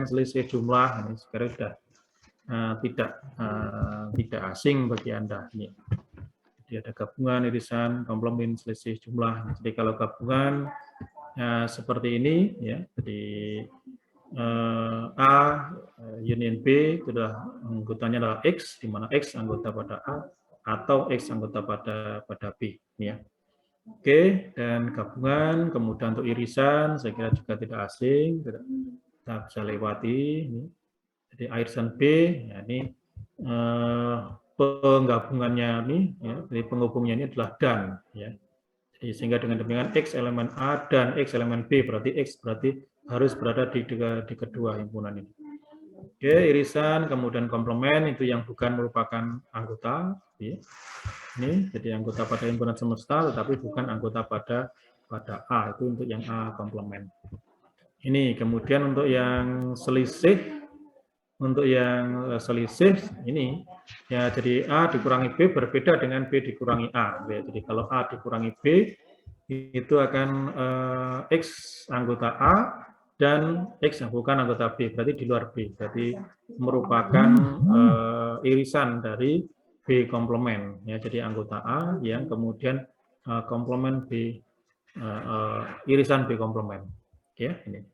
komplemen, selisih jumlah, ini sekarang sudah tidak asing bagi Anda. Ini. Jadi ada gabungan, irisan, komplemen, selisih jumlah. Jadi kalau gabungan seperti ini, ya, jadi A union B itu adalah anggotanya adalah X, di mana X anggota pada A atau X anggota pada B, ya. Oke, dan gabungan, kemudian untuk irisan, saya kira juga tidak asing, kita bisa lewati. Ini. Jadi irisan B, ya, ini penggabungannya ini, ya, jadi penghubungnya ini adalah dan, ya. Jadi sehingga dengan demikian X elemen A dan X elemen B, berarti X berarti harus berada di kedua himpunan ini. Oke, irisan, kemudian komplemen itu yang bukan merupakan anggota, ya. Ini jadi anggota pada himpunan semesta, tetapi bukan anggota pada A, itu untuk yang A komplemen. Ini kemudian untuk yang selisih, ini ya, jadi A dikurangi B berbeda dengan B dikurangi A. Ya, jadi kalau A dikurangi B itu akan X anggota A dan X yang bukan anggota B, berarti di luar B, berarti merupakan irisan dari B komplemen, ya, jadi anggota A yang kemudian komplemen B, irisan B komplemen, ya, ini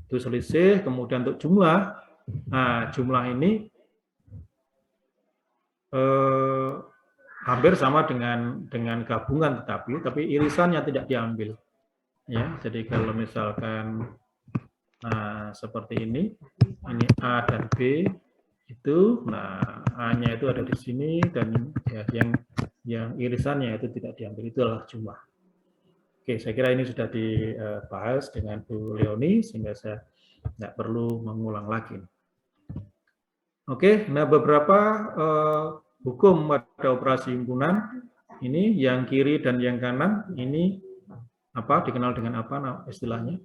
itu selisih. Kemudian untuk jumlah, nah jumlah ini hampir sama dengan gabungan, tapi irisannya tidak diambil, ya. Jadi kalau misalkan seperti ini A dan B itu, nah A-nya itu ada di sini dan ya, yang irisannya itu tidak diambil, itu adalah jumlah. Oke, saya kira ini sudah dibahas dengan Bu Leoni sehingga saya tidak perlu mengulang lagi. Oke, nah beberapa hukum pada operasi himpunan ini yang kiri dan yang kanan ini apa dikenal dengan apa istilahnya?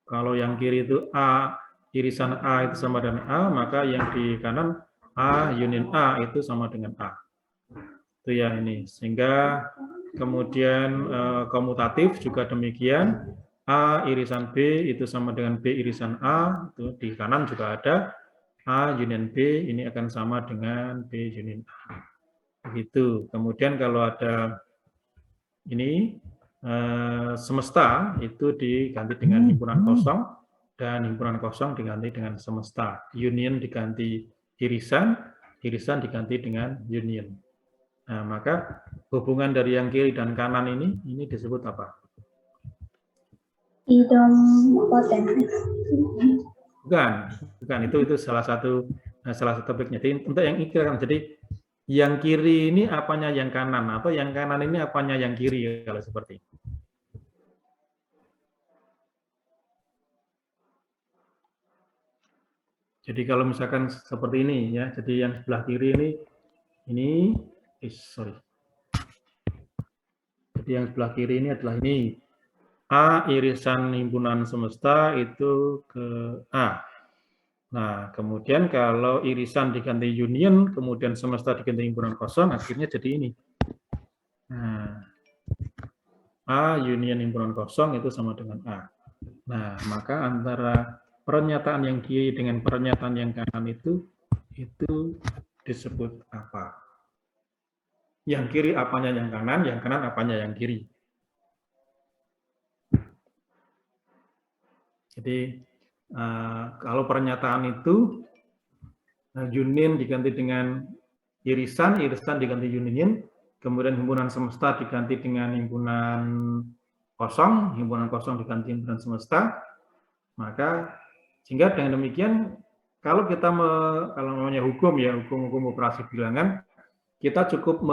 Kalau yang kiri itu A, irisan A itu sama dengan A, maka yang di kanan A union A itu sama dengan A. Itu ya ini. Sehingga kemudian komutatif juga demikian. A irisan B itu sama dengan B irisan A, itu di kanan juga ada A union B ini akan sama dengan B union A. Begitu. Kemudian kalau ada ini semesta itu diganti dengan himpunan kosong dan himpunan kosong diganti dengan semesta. Union diganti irisan, irisan diganti dengan union. Nah, maka hubungan dari yang kiri dan kanan ini disebut apa? Idempoten. Bukan itu salah satu topiknya. Jadi untuk yang kiri kan, jadi yang kiri ini apanya yang kanan atau yang kanan ini apanya yang kiri kalau seperti ini. Jadi kalau misalkan seperti ini ya, jadi yang sebelah kiri ini sorry. Jadi yang sebelah kiri ini adalah ini A irisan himpunan semesta itu ke A. Nah, kemudian kalau irisan diganti union, kemudian semesta diganti himpunan kosong, akhirnya jadi ini. Nah, A union himpunan kosong itu sama dengan A. Nah, maka antara pernyataan yang kiri dengan pernyataan yang kanan itu disebut apa? Yang kiri apanya yang kanan apanya yang kiri. Jadi kalau pernyataan itu union diganti dengan irisan diganti union, kemudian himpunan semesta diganti dengan himpunan kosong diganti himpunan semesta, maka sehingga dengan demikian kalau kita kalau namanya hukum ya, hukum operasi bilangan, kita cukup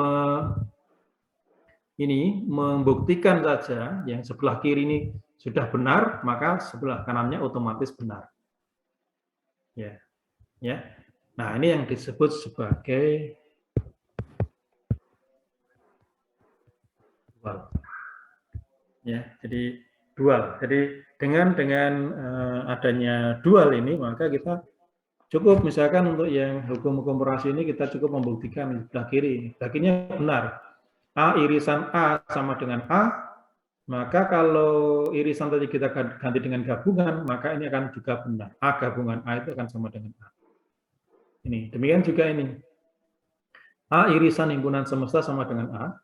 membuktikan saja yang sebelah kiri ini sudah benar, maka sebelah kanannya otomatis benar. Ya. Nah, ini yang disebut sebagai dual. Ya, jadi dual. Jadi dengan adanya dual ini, maka kita cukup misalkan untuk yang hukum operasi ini kita cukup membuktikan sebelah kiri. Sebelah kirinya benar. A irisan A sama dengan A, Maka kalau irisan tadi kita ganti dengan gabungan, maka ini akan juga benar. A gabungan A itu akan sama dengan A. Ini, demikian juga ini. A irisan himpunan semesta sama dengan A.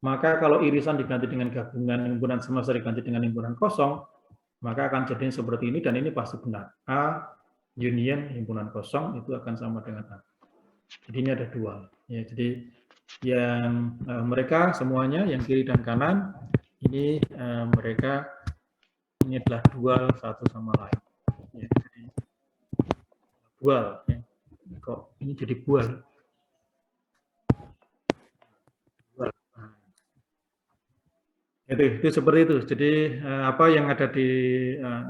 Maka kalau irisan diganti dengan gabungan himpunan semesta diganti dengan himpunan kosong, maka akan jadi seperti ini, dan ini pasti benar. A union himpunan kosong itu akan sama dengan A. Jadi ini ada dual. Ya, jadi yang mereka semuanya, yang kiri dan kanan, ini mereka ini adalah dual satu sama lain. Ya, jadi dual. Ya. Kok ini jadi bual? Itu seperti itu. Jadi apa yang ada di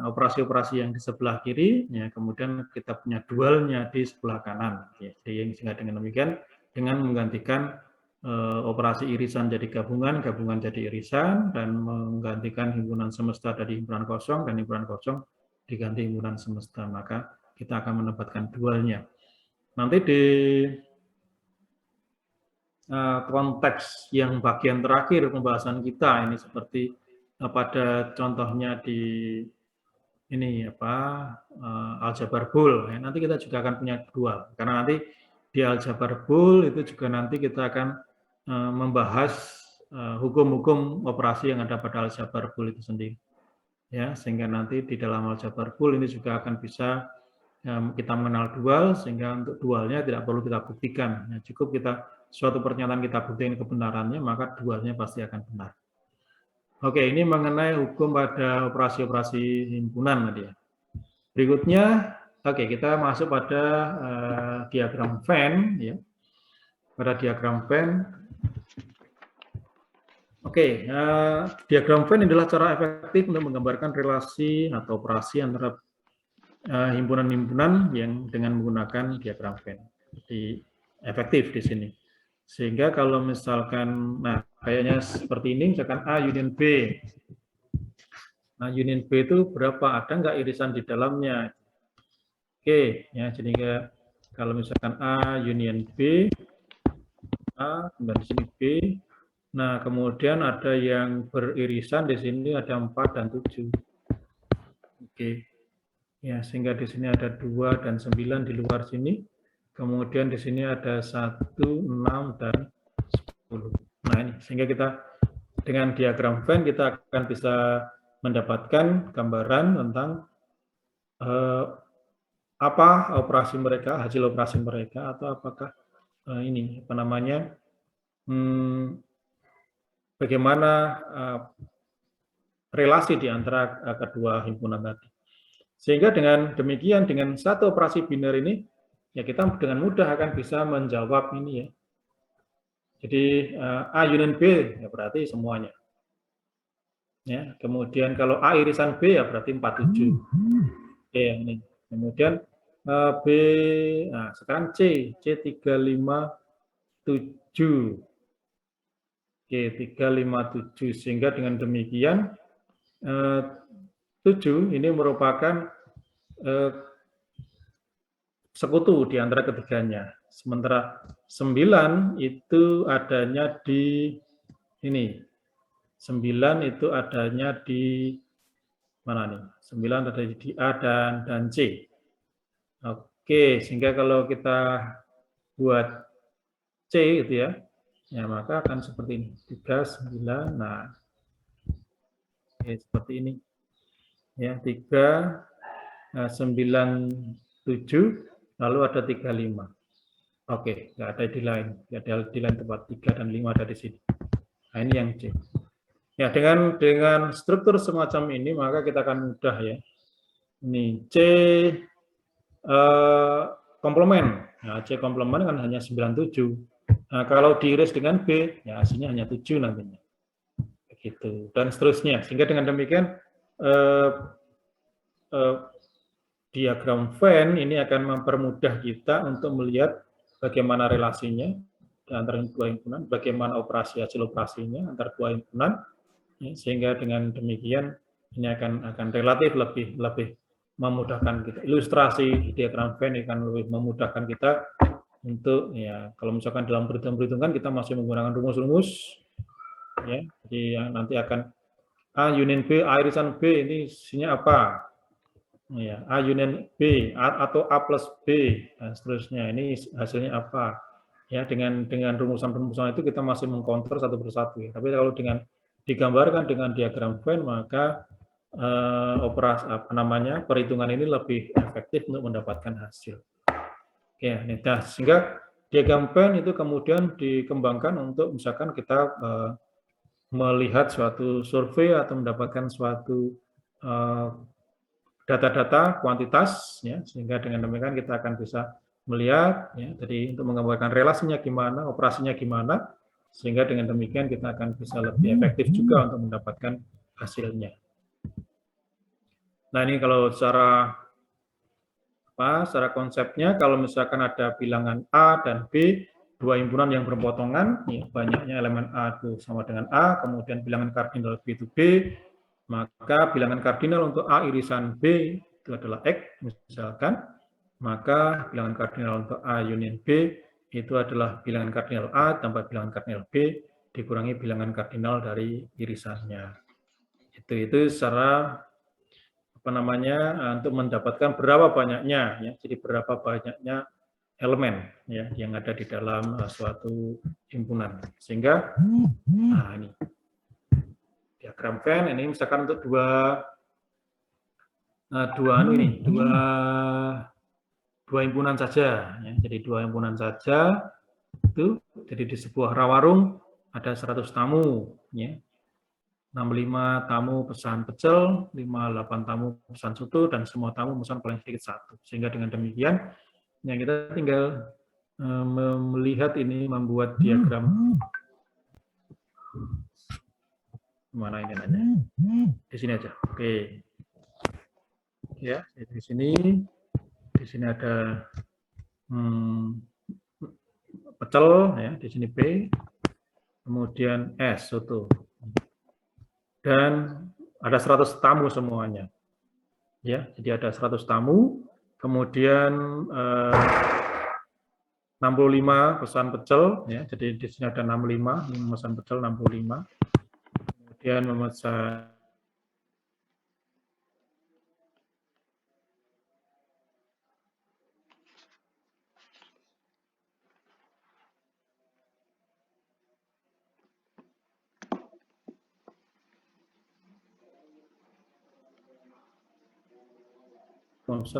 operasi-operasi yang di sebelah kiri, ya, kemudian kita punya dualnya di sebelah kanan. Ya, jadi sehingga dengan demikian, dengan menggantikan operasi irisan jadi gabungan, gabungan jadi irisan, dan menggantikan himpunan semesta dari himpunan kosong, dan himpunan kosong diganti himpunan semesta, maka kita akan mendapatkan dualnya. Nanti di konteks yang bagian terakhir pembahasan kita ini seperti pada contohnya di ini aljabar Boole, ya, nanti kita juga akan punya dual, karena nanti di aljabar Boole itu juga nanti kita akan membahas hukum-hukum operasi yang ada pada aljabar Boole itu sendiri, ya, sehingga nanti di dalam aljabar Boole ini juga akan bisa kita mengenal dual, sehingga untuk dualnya tidak perlu kita buktikan, ya, cukup kita suatu pernyataan kita buktikan kebenarannya, maka dualnya pasti akan benar. Oke, ini mengenai hukum pada operasi-operasi himpunan tadi ya. Berikutnya, oke, kita masuk pada diagram Venn, ya. Pada diagram Venn. Oke, diagram Venn adalah cara efektif untuk menggambarkan relasi atau operasi antara himpunan-himpunan yang dengan menggunakan diagram Venn. Jadi efektif di sini. Sehingga kalau misalkan, nah kayaknya seperti ini, misalkan A union B. Nah union B itu berapa? Ada nggak irisan di dalamnya? Oke, ya jadi kalau misalkan A union B, A, kemudian di sini B. Nah kemudian ada yang beririsan di sini ada 4 dan 7. Oke, ya sehingga di sini ada 2 dan 9 di luar sini. Kemudian di sini ada 1, 6, dan 10. Nah ini, sehingga kita dengan diagram Venn kita akan bisa mendapatkan gambaran tentang apa operasi mereka, hasil operasi mereka, atau apakah ini apa namanya, bagaimana relasi di antara kedua himpunan tadi. Sehingga dengan demikian, dengan satu operasi biner ini, ya kita dengan mudah akan bisa menjawab ini ya. Jadi A union B ya berarti semuanya. Ya, kemudian kalau A irisan B ya berarti 47. Oke, ini. Kemudian B, nah sekarang C 357. Oke, 357, sehingga dengan demikian 7 ini merupakan sekutu di antara ketiganya. Sementara 9 itu adanya di ini. 9 itu adanya di mana nih? 9 ada di A dan C. Oke, sehingga kalau kita buat C gitu ya, ya maka akan seperti ini. 3, 9, nah. Oke, seperti ini. Ya, 3, 9, 7, lalu ada 35. Oke, nggak ada di lain. Nggak ada di lain tempat. 3 dan 5 ada di sini. Nah, ini yang C. Ya, dengan struktur semacam ini, maka kita akan mudah ya. Ini C komplement. Nah, C komplement kan hanya 97. Nah, kalau diiris dengan B, ya hasilnya hanya 7 nantinya. Begitu. Dan seterusnya. Sehingga dengan demikian, diagram Venn ini akan mempermudah kita untuk melihat bagaimana relasinya antara dua himpunan, bagaimana operasi hasil operasinya antara dua himpunan, ya, sehingga dengan demikian ini akan relatif lebih memudahkan kita. Ilustrasi diagram Venn akan lebih memudahkan kita untuk ya kalau misalkan dalam perhitungan kita masih menggunakan rumus-rumus, ya, jadi yang nanti akan A union B, A irisan B ini isinya apa? Ya, A union B atau A plus B dan seterusnya. Ini hasilnya apa? Ya, dengan rumusan-rumusan itu kita masih mengkontrol satu persatu. Ya. Tapi kalau dengan digambarkan dengan diagram Venn, maka operasi apa namanya perhitungan ini lebih efektif untuk mendapatkan hasil. Oke, nah, sehingga diagram Venn itu kemudian dikembangkan untuk misalkan kita melihat suatu survei atau mendapatkan suatu data-data kuantitas, ya, sehingga dengan demikian kita akan bisa melihat, ya, jadi untuk menggambarkan relasinya gimana, operasinya gimana, sehingga dengan demikian kita akan bisa lebih efektif juga untuk mendapatkan hasilnya. Nah, ini kalau secara konsepnya, kalau misalkan ada bilangan A dan B, dua himpunan yang berpotongan, ya, banyaknya elemen A itu sama dengan A, kemudian bilangan kardinal B itu B, maka bilangan kardinal untuk A irisan B itu adalah X, misalkan, maka bilangan kardinal untuk A union B itu adalah bilangan kardinal A tambah bilangan kardinal B dikurangi bilangan kardinal dari irisannya. Itu secara untuk mendapatkan berapa banyaknya, ya, jadi berapa banyaknya elemen, ya, yang ada di dalam suatu himpunan. Sehingga nah ini diagram Venn ini misalkan untuk dua himpunan saja, ya. Jadi dua himpunan saja itu, jadi di sebuah rawarung ada 100 tamu, ya. 65 tamu pesan pecel, 58 tamu pesan soto, dan semua tamu pesan paling sedikit satu. Sehingga dengan demikian, ya, kita tinggal melihat ini, membuat diagram. Mana ini aja? Di sini aja. Oke. Ya, di sini ada pecel, ya, di sini P, kemudian S soto. Dan ada 100 tamu semuanya. Ya, jadi ada 100 tamu, kemudian 65 pesan pecel, ya. Jadi di sini ada 65, ini pesan pecel 65. Kemudian memesan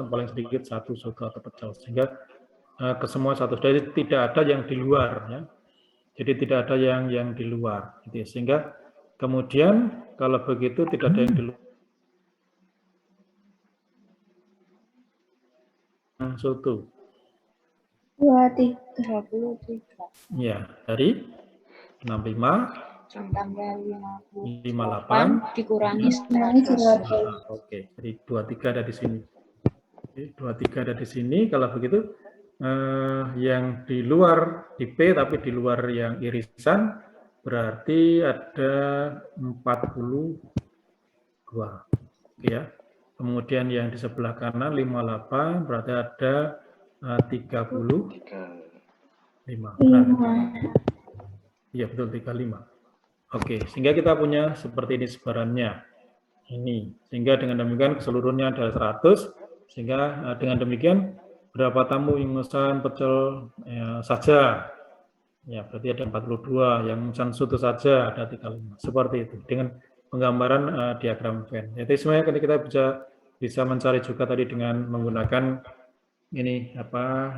paling sedikit satu soto atau pecel, sehingga ke semua satu. Jadi tidak ada yang di luar, ya. Jadi tidak ada yang di luar, gitu. Sehingga kemudian kalau begitu tidak ada yang di luar. Soto. 233. Ya, dari 65 tambah 58 dikurangi 100. Oke, jadi 23 ada di sini. Oke, 23 ada di sini. Kalau begitu yang di luar di P tapi di luar yang irisan berarti ada 42. Oke, ya. Kemudian yang di sebelah kanan 58 berarti ada 35. Iya, betul, 35. Oke, sehingga kita punya seperti ini sebarannya. Ini, sehingga dengan demikian keseluruhannya ada 100, sehingga dengan demikian berapa tamu yang memesan pecel saja, ya berarti ada 42, yang memesan soto saja ada 35, seperti itu dengan penggambaran diagram Venn. Jadi sebenarnya kita bisa mencari juga tadi dengan menggunakan ini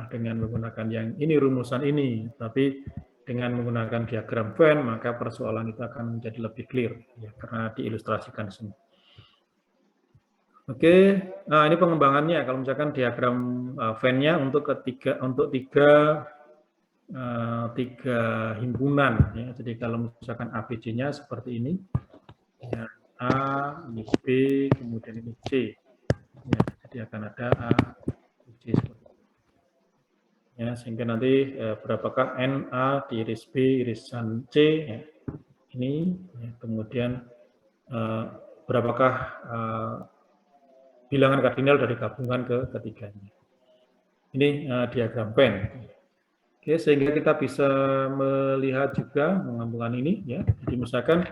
dengan menggunakan yang ini rumusan ini, tapi dengan menggunakan diagram Venn maka persoalan itu akan menjadi lebih clear, ya, karena diilustrasikan semua. Oke, nah ini pengembangannya. Kalau misalkan diagram Venn-nya untuk tiga himpunan, ya. Jadi kalau misalkan ABC-nya seperti ini, ya, A, ini B, kemudian ini C. Ya, jadi akan ada A, C seperti ini. Ya, sehingga nanti berapakah N, A di iris B, irisan C, ya. Ini, ya, kemudian berapakah bilangan kardinal dari gabungan ketiganya. Ini diagram Venn. Oke, sehingga kita bisa melihat juga menggabungkan ini, ya. Jadi misalkan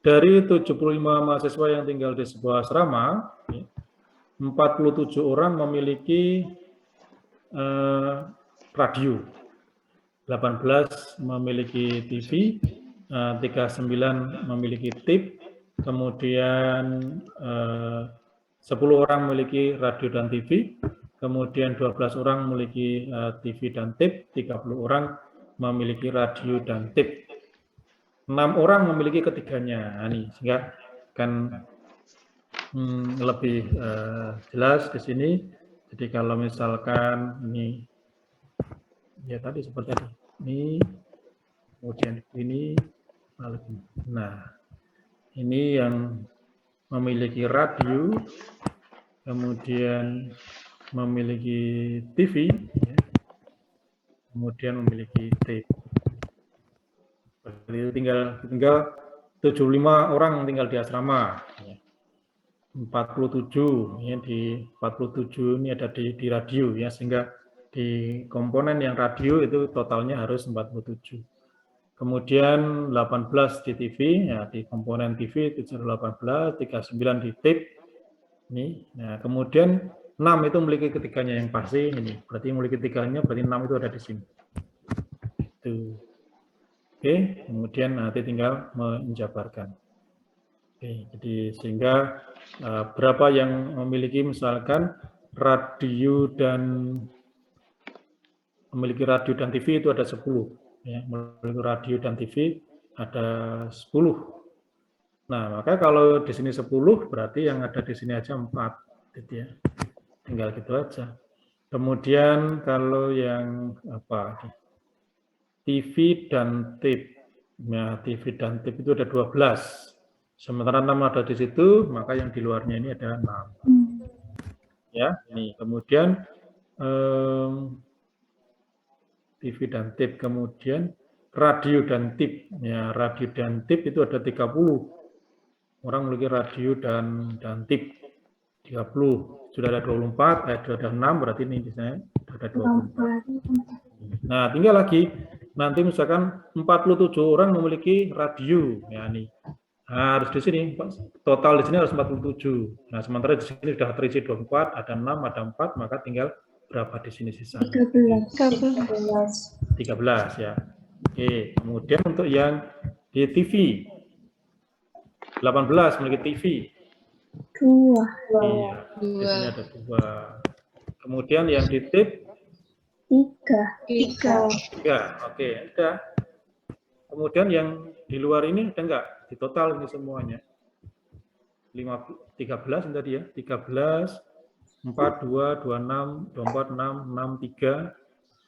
dari 75 mahasiswa yang tinggal di sebuah asrama, 47 orang memiliki radio, 18 memiliki TV, 39 memiliki tip, kemudian 10 orang memiliki radio dan TV, kemudian 12 orang memiliki TV dan tip, 30 orang memiliki radio dan tip. 6 orang memiliki ketiganya. Nah, ini sehingga kan lebih jelas di sini. Jadi kalau misalkan ini ya tadi seperti ini, kemudian ini, nah ini yang memiliki radio, kemudian memiliki TV, ya, kemudian memiliki tape. Tinggal 75 orang tinggal di asrama. 47 ya, di 47 ini ada di radio ya, sehingga di komponen yang radio itu totalnya harus 47. Kemudian 18 di TV ya, di komponen TV itu 18, 39 di tape. Ini. Nah, kemudian 6 itu memiliki ketiganya yang pasti ini. Berarti memiliki ketiganya berarti 6 itu ada di sini. Itu. Oke, kemudian nanti tinggal menjabarkan. Oke, jadi sehingga berapa yang memiliki misalkan radio dan memiliki radio dan TV itu ada 10, ya, memiliki radio dan TV ada 10. Nah, maka kalau di sini 10 berarti yang ada di sini aja 4, gitu ya. Tinggal gitu aja. Kemudian kalau yang apa? TV dan tip. Nah, TV dan tip itu ada 12. Sementara 6 ada di situ, maka yang di luarnya ini ada 6. Ya, ini kemudian TV dan tip, kemudian radio dan tip. Ya, radio dan tip itu ada 30. Orang memiliki radio dan tip 30. Sudah ada 24, sudah ada 6, berarti ini misalnya sudah ada 24. Nah, tinggal lagi nanti misalkan 47 orang memiliki radio, ya ini. Nah, harus di sini total di sini harus 47. Nah, sementara di sini sudah terisi 24, ada 6, ada 4, maka tinggal berapa di sini sisanya? 13 ya. Oke, kemudian untuk yang di TV 18 memiliki TV. 2. Iya, di sini ada 2. Kemudian yang di tip 3. Oke, ada. Kemudian yang di luar ini ada enggak? Di total ini semuanya. 13 tadi ya. 13, 4, 2, 26, 24, 6, 6, 3.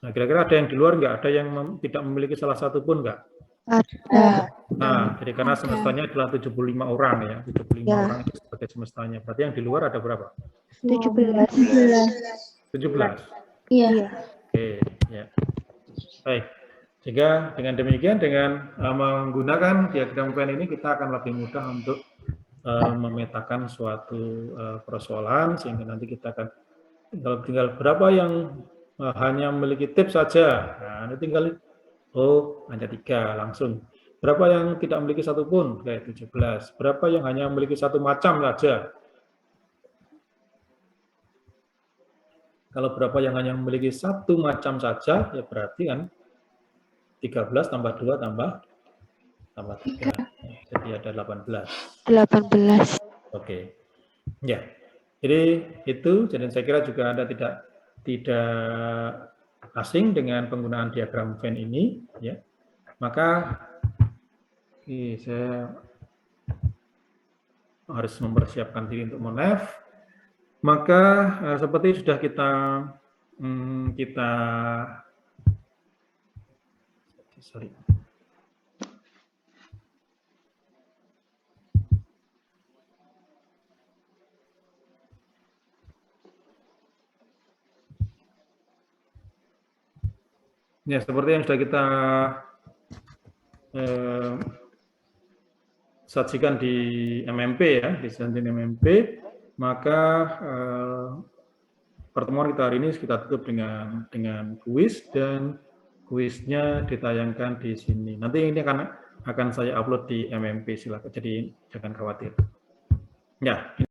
Nah, kira-kira ada yang di luar enggak? Ada yang tidak memiliki salah satu pun enggak? Ada. Nah, jadi karena semestanya adalah 75 orang ya. 75 orang itu sebagai semestanya. Berarti yang di luar ada berapa? 17. 17. Iya. Oke, ya. Baik. Sehingga dengan demikian, dengan menggunakan diagram Venn ini, kita akan lebih mudah untuk memetakan suatu persoalan, sehingga nanti kita akan tinggal berapa yang hanya memiliki tip saja. Nah, ini tinggal, hanya 3 langsung. Berapa yang tidak memiliki satu pun, kayak 17. Berapa yang hanya memiliki satu macam saja. Kalau berapa yang hanya memiliki satu macam saja, ya berarti kan 13 tambah 2 tambah 3. Jadi ada 18. 18. Oke. Ya. Jadi itu, jadi saya kira juga Anda tidak asing dengan penggunaan diagram Venn ini, ya. Maka saya harus mempersiapkan diri untuk menef. Maka seperti sudah kita ya, seperti yang sudah kita sajikan di MMP ya, di Santin MMP, maka pertemuan kita hari ini kita tutup dengan kuis, dan kuisnya ditayangkan di sini. Nanti ini akan akan saya upload di MMP, silakan. Jadi jangan khawatir. Ya.